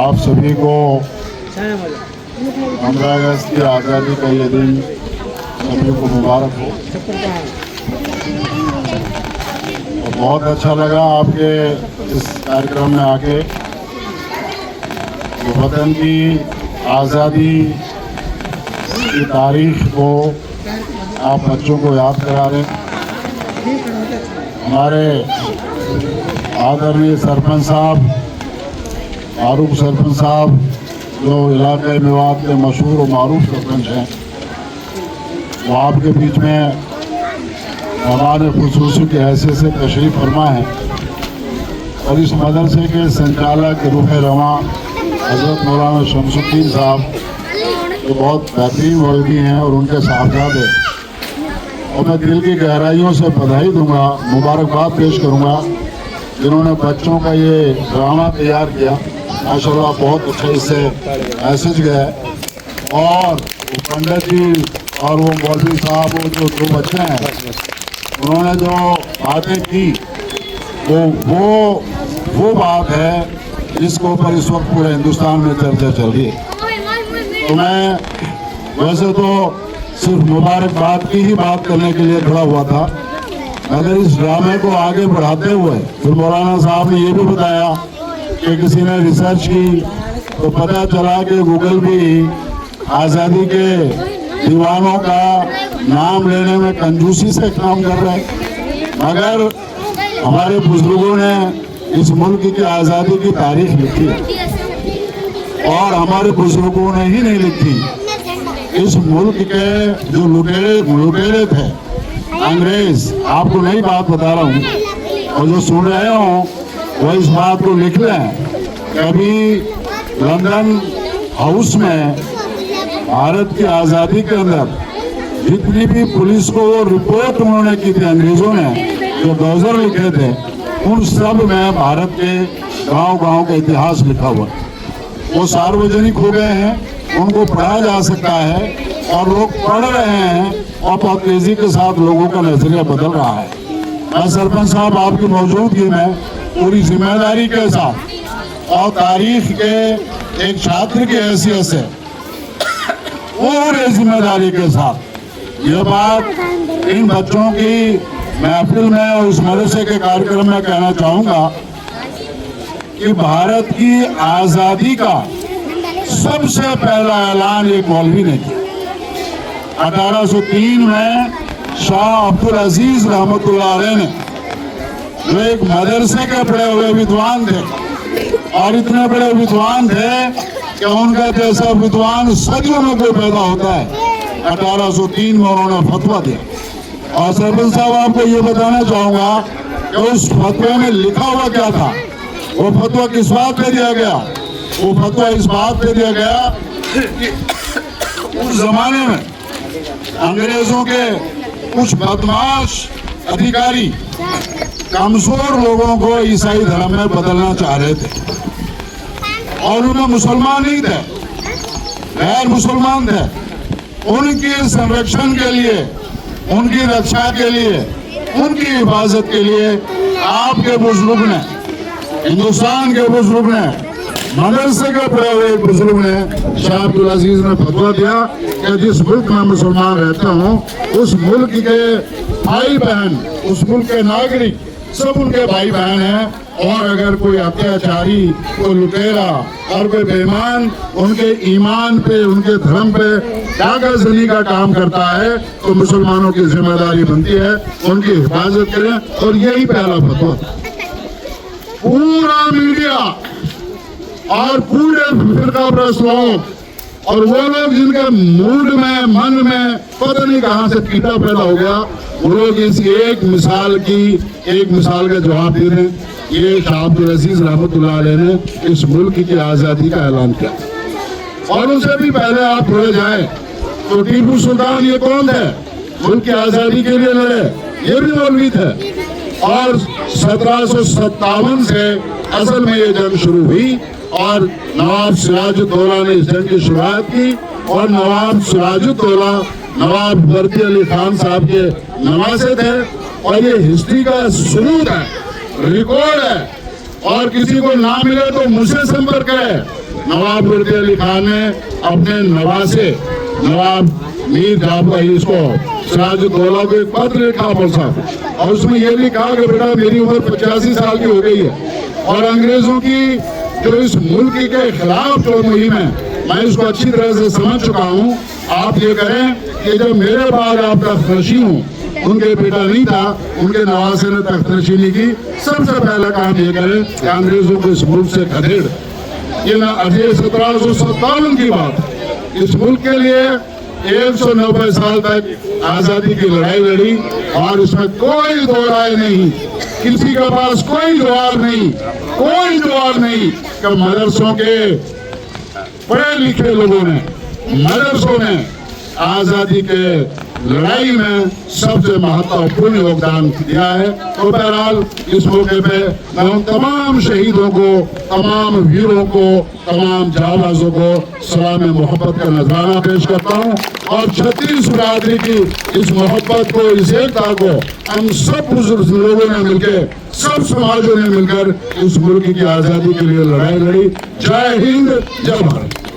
आप सभी को 15 अगस्त की आज़ादी का ये दिन सभी को मुबारक हो। और बहुत अच्छा लगा आपके इस कार्यक्रम में आके, जो वतन की आज़ादी की तारीख को आप बच्चों को याद करा रहे। हमारे आदरणीय सरपंच साहब, मारूफ सरपंच साहब, जो इलाके मेवात के मशहूर और मारूफ सरपंच हैं, वो आपके बीच में हमारे खुसूसी की हैसियत से तशरीफ़ फरमा है। और इस मदरसे के संचालक रूह रवां हज़रत मौलाना शमसुद्दीन साहब, जो बहुत बेहतरीन मौलवी हैं, और उनके साहबजादे, और मैं दिल की गहराइयों से बधाई दूंगा, मुबारकबाद पेश करूंगा, जिन्होंने बच्चों का ये ड्रामा तैयार किया। माशाल्लाह बहुत अच्छा इससे मैसेज गया। और वो पंडित जी और वो मौलवी साहब, वो जो दो बच्चे हैं, उन्होंने जो बातें की, वो बात है जिसके ऊपर इस वक्त पूरे हिंदुस्तान में चर्चा चल रही है। तो मैं वैसे तो सिर्फ मुबारकबाद की ही बात करने के लिए खड़ा हुआ था, मगर इस ड्रामे को आगे बढ़ाते हुए फिर मौलाना साहब ने ये भी बताया कि किसी ने रिसर्च की तो पता चला कि गूगल भी आज़ादी के दीवानों का नाम लेने में कंजूसी से काम कर रहे हैं। मगर हमारे बुजुर्गों ने इस मुल्क की आज़ादी की तारीख लिखी है, और हमारे बुजुर्गों ने ही नहीं लिखी, इस मुल्क के जो लुटेरे थे अंग्रेज, आपको नई बात बता रहा हूँ, और जो सुन रहे हो वो इस बात को लिख लें। कभी लंदन हाउस में भारत की आज़ादी के अंदर जितनी भी पुलिस को वो रिपोर्ट उन्होंने की थी, अंग्रेजों ने जो डॉजर लिखे थे, उन सब में भारत के गांव-गांव का इतिहास लिखा हुआ है। वो सार्वजनिक हो गए हैं, उनको पढ़ा जा सकता है, और लोग पढ़ रहे हैं, और बहुत तेजी के साथ लोगों का नजरिया बदल रहा है। मैं सरपंच साहब आपकी मौजूदगी में पूरी जिम्मेदारी के साथ और तारीख के एक छात्र की हैसियत से पूरी जिम्मेदारी के साथ ये बात इन बच्चों की महफिल में और इस मदरसे के कार्यक्रम में कहना चाहूंगा कि भारत की आज़ादी का सबसे पहला ऐलान एक मौलवी ने किया। 1803 में शाह अब्दुल अजीज रहमतुल्लाह अलैह ने, जो एक मदरसे के पढ़े हुए विद्वान थे, और इतने बड़े विद्वान थे कि उनका जैसा विद्वान सदियों में कोई पैदा होता है, 1803 में उन्होंने फतवा दिया। और सरपंच साहब आपको ये बताना चाहूंगा कि उस फतवे में लिखा हुआ क्या था। वो फतवा किस बात पे दिया गया? वो फतवा इस बात पे दिया गया कि उस जमाने में अंग्रेजों के कुछ बदमाश अधिकारी कमजोर लोगों को ईसाई धर्म में बदलना चाह रहे थे, और उनमें मुसलमान नहीं थे, गैर मुसलमान थे। उनके संरक्षण के लिए, उनकी रक्षा के लिए, उनकी हिफाजत के लिए आपके बुजुर्ग ने, हिंदुस्तान के बुजुर्ग ने, मदरसे के पढ़े हुए बुजुर्ग ने, शाह अब्दुल अजीज ने फतवा दिया कि जिस मुल्क में मुसलमान रहता हूँ, उस मुल्क के भाई बहन, उस मुल्क के नागरिक सब उनके भाई बहन हैं, और अगर कोई अत्याचारी, कोई लुटेरा और कोई बेईमान उनके ईमान पे, उनके धर्म पे दागाज़नी का काम करता है, तो मुसलमानों की जिम्मेदारी बनती है उनकी हिफाजत करें। और यही पहला फतवा था। पूरा मीडिया और पूरे फिरका प्रस्त लोग, और वो लोग जिनके मूड में, मन में पता नहीं कहां से कीड़ा पैदा हो गया, वो लोग इस एक मिसाल का जवाब दे रहे हैं। ये शाह अब्दुल अजीज रहमतुल्लाह अलैह ने इस मुल्क की आज़ादी का ऐलान किया। और उससे भी पहले आप थोड़े जाए तो टीपू सुल्तान ये कौन थे? मुल्क की आज़ादी के लिए लड़े, ये भी मौलवी थे। और 1757 से असल में ये जंग शुरू हुई, और नवाब सिराजुद्दौला ने इस जंग की शुरुआत की, और नवाब सिराजुद्दौला नवाब बर्दी अली खान साहब के नवासे थे। और ये हिस्ट्री का सबूत है, रिकॉर्ड है और किसी को ना मिले तो मुझसे संपर्क करें। नवाब लुत्फ अली खान ने अपने नवासे नवाब मीर जाफर इसको सिराजुद्दौला को एक पत्र लिखा अमर साहब, और उसमें यह भी कहा कि बेटा मेरी उम्र 85 साल की हो गई है और अंग्रेजों की जो इस मुल्क के खिलाफ जो मुहिम है मैं इसको अच्छी तरह से समझ चुका हूँ। आप ये करें कि जब मेरे बाद आप तख्तनशी हूँ, उनके बेटा नहीं था, उनके नवासे ने तख्तनशीनी की, सबसे पहला काम ये करें कि अंग्रेजों को इस मुल्क से खदेड़। ये ना अभी 1757 की बात, इस मुल्क के लिए 190 साल तक आजादी की लड़ाई लड़ी और इसमें कोई दो राय नहीं, किसी के पास कोई जवाब नहीं, कोई जवाब नहीं कि मदरसों के पढ़े लिखे लोगों ने, मदरसों ने आजादी के लड़ाई में सबसे महत्वपूर्ण योगदान दिया है। तो बहरहाल इस मौके पे मैं उन तमाम शहीदों को, तमाम वीरों को, तमाम जाबाजों को सलाम मोहब्बत का नजराना पेश करता हूँ और 36 बिरादरी की इस मोहब्बत को, इस एकता को हम सब बुजुर्ग लोगों ने मिलकर, सब समाजों ने मिलकर इस मुल्क की आजादी के लिए लड़ाई लड़ी। जय हिंद, जय भारत।